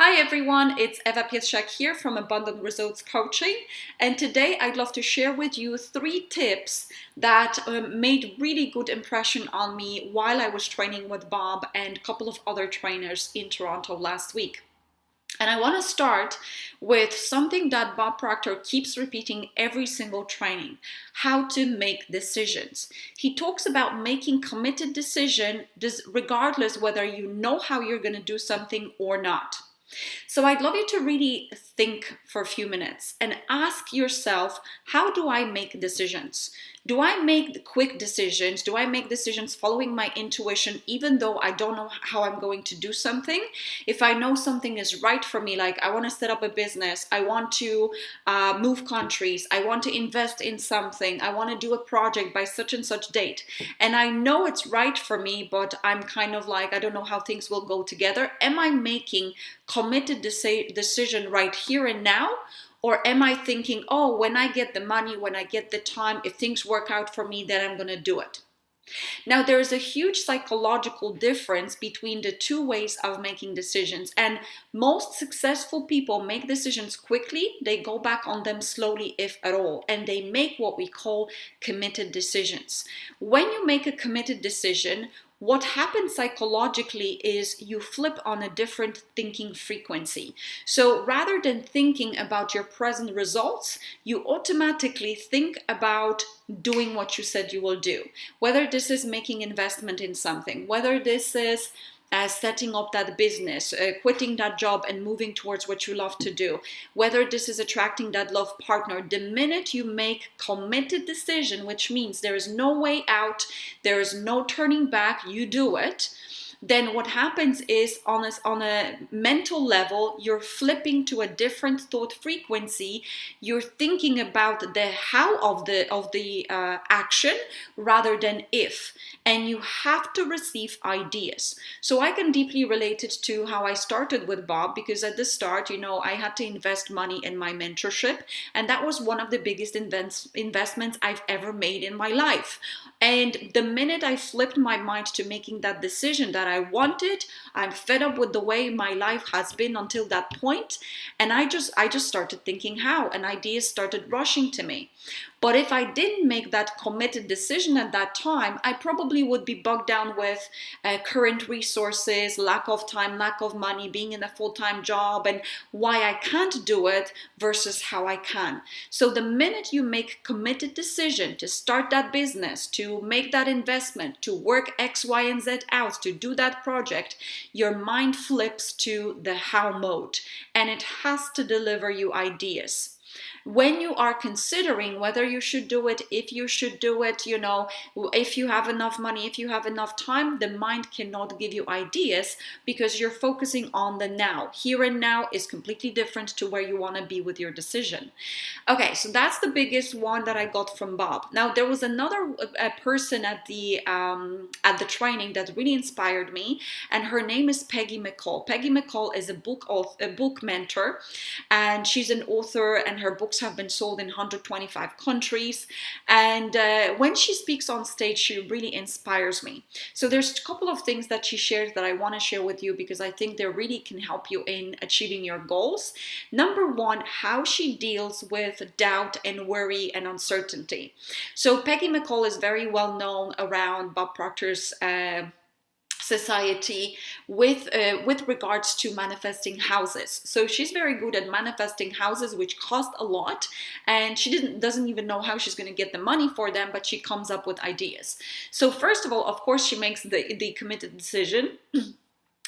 Hi everyone, it's Eva Pietrzak here from Abundant Results Coaching, and today I'd love to share with you 3 tips that made really good impression on me while I was training with Bob and a couple of other trainers in Toronto last week. And I want to start with something that Bob Proctor keeps repeating every single training: how to make decisions. He talks about making committed decisions regardless whether you know how you're going to do something or not. So I'd love you to really think for a few minutes and ask yourself, how do I make decisions? Do I make quick decisions? Do I make decisions following my intuition even though I don't know how I'm going to do something? If I know something is right for me, like I want to set up a business, I want to move countries, I want to invest in something, I want to do a project by such and such date, and I know it's right for me, but I'm kind of like, I don't know how things will go together. Am I making committed decision right here and now? Or am I thinking, oh, when I get the money, when I get the time, if things work out for me, then I'm going to do it? Now, there is a huge psychological difference between the two ways of making decisions, and most successful people make decisions quickly. They go back on them slowly, if at all, and they make what we call committed decisions. When you make a committed decision, what happens psychologically is you flip on a different thinking frequency. So rather than thinking about your present results, you automatically think about doing what you said you will do. Whether this is making investment in something, whether this is setting up that business, quitting that job and moving towards what you love to do, whether this is attracting that love partner, the minute you make committed decision, which means there is no way out, there is no turning back, you do it, then what happens is on a mental level, you're flipping to a different thought frequency. You're thinking about the how of the action rather than if, and you have to receive ideas. So I can deeply relate it to how I started with Bob, because at the start, I had to invest money in my mentorship, and that was one of the biggest investments I've ever made in my life. And the minute I flipped my mind to making that decision that I wanted, I'm fed up with the way my life has been until that point, and I just started thinking how, and ideas started rushing to me. But if I didn't make that committed decision at that time, I probably would be bogged down with current resources, lack of time, lack of money, being in a full-time job, and why I can't do it versus how I can. So the minute you make committed decision to start that business, to make that investment, to work X, Y, and Z out, to do that project, your mind flips to the how mode, and it has to deliver you ideas. When you are considering whether you should do it, if you should do it, if you have enough money, if you have enough time, the mind cannot give you ideas because you're focusing on the now. Here and now is completely different to where you want to be with your decision. Okay, so that's the biggest one that I got from Bob. Now, there was another person at the training that really inspired me, and her name is Peggy McCall. Peggy McCall is a book mentor, and she's an author, and her books have been sold in 125 countries. And when she speaks on stage, she really inspires me. So there's a couple of things that she shares that I want to share with you because I think they really can help you in achieving your goals. Number one, how she deals with doubt and worry and uncertainty. So Peggy McCall is very well known around Bob Proctor's society with regards to manifesting houses. So she's very good at manifesting houses which cost a lot, and she doesn't even know how she's going to get the money for them, but she comes up with ideas. So first of all, of course, she makes the committed decision.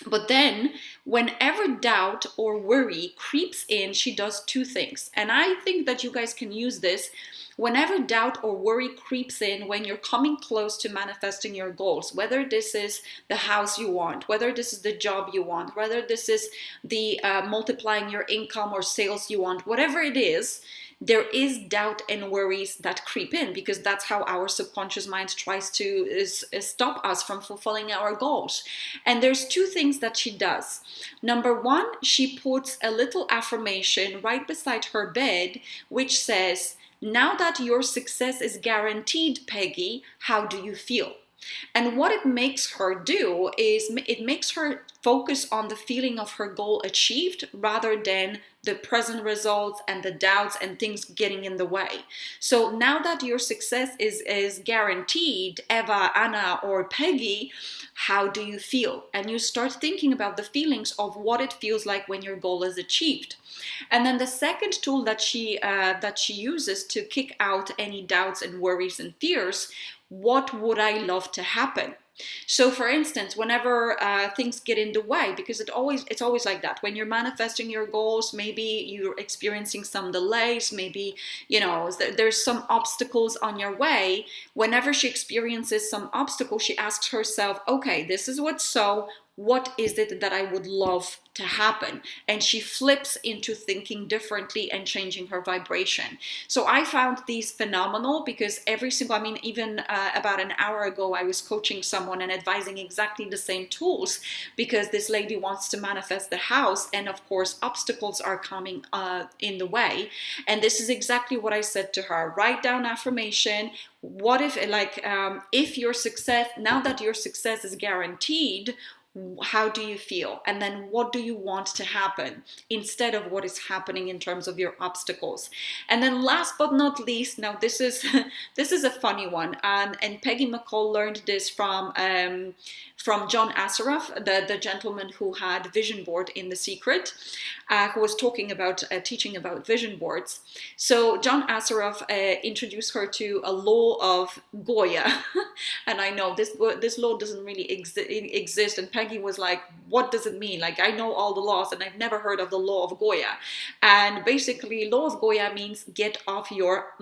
But then whenever doubt or worry creeps in, she does 2 things. And I think that you guys can use this. Whenever doubt or worry creeps in when you're coming close to manifesting your goals, whether this is the house you want, whether this is the job you want, whether this is the multiplying your income or sales you want, whatever it is, there is doubt and worries that creep in because that's how our subconscious mind tries to stop us from fulfilling our goals. And there's 2 things that she does. Number one, she puts a little affirmation right beside her bed, which says, "Now that your success is guaranteed, Peggy, how do you feel?" And what it makes her do is it makes her focus on the feeling of her goal achieved rather than the present results and the doubts and things getting in the way. So now that your success is guaranteed, Eva, Anna, or Peggy, how do you feel? And you start thinking about the feelings of what it feels like when your goal is achieved. And then the second tool that she uses to kick out any doubts and worries and fears, what would I love to happen? So, for instance, whenever things get in the way, because it's always like that. When you're manifesting your goals, maybe you're experiencing some delays, maybe there's some obstacles on your way. Whenever she experiences some obstacle, she asks herself, "Okay, this is what's so. What is it that I would love to happen?" And she flips into thinking differently and changing her vibration. So I found these phenomenal because even about an hour ago, I was coaching someone and advising exactly the same tools because this lady wants to manifest the house. And of course, obstacles are coming in the way. And this is exactly what I said to her. Write down affirmation. What if your success, now that your success is guaranteed, how do you feel? And then what do you want to happen instead of what is happening in terms of your obstacles? And then last but not least, now this is this is a funny one, and Peggy McCall learned this from John Assaraf, the gentleman who had Vision Board in The Secret, who was talking about teaching about vision boards. So John Assaraf introduced her to a law of GOYA, and I know this law doesn't really exist. And Peggy was like, "What does it mean? Like, I know all the laws, and I've never heard of the law of GOYA." And basically, law of GOYA means get off your.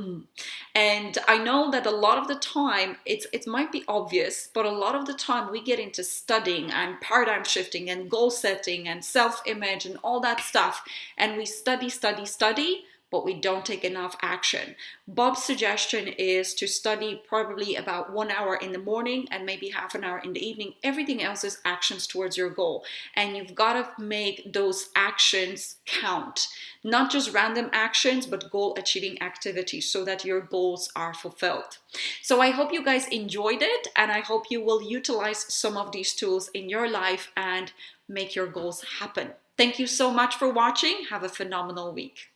And I know that a lot of the time it might be obvious, but a lot of the time we get into studying and paradigm shifting and goal setting and self-image and all that stuff, and we study, but we don't take enough action. Bob's suggestion is to study probably about 1 hour in the morning and maybe half an hour in the evening. Everything else is actions towards your goal. And you've got to make those actions count. Not just random actions, but goal achieving activities so that your goals are fulfilled. So I hope you guys enjoyed it, and I hope you will utilize some of these tools in your life and make your goals happen. Thank you so much for watching. Have a phenomenal week.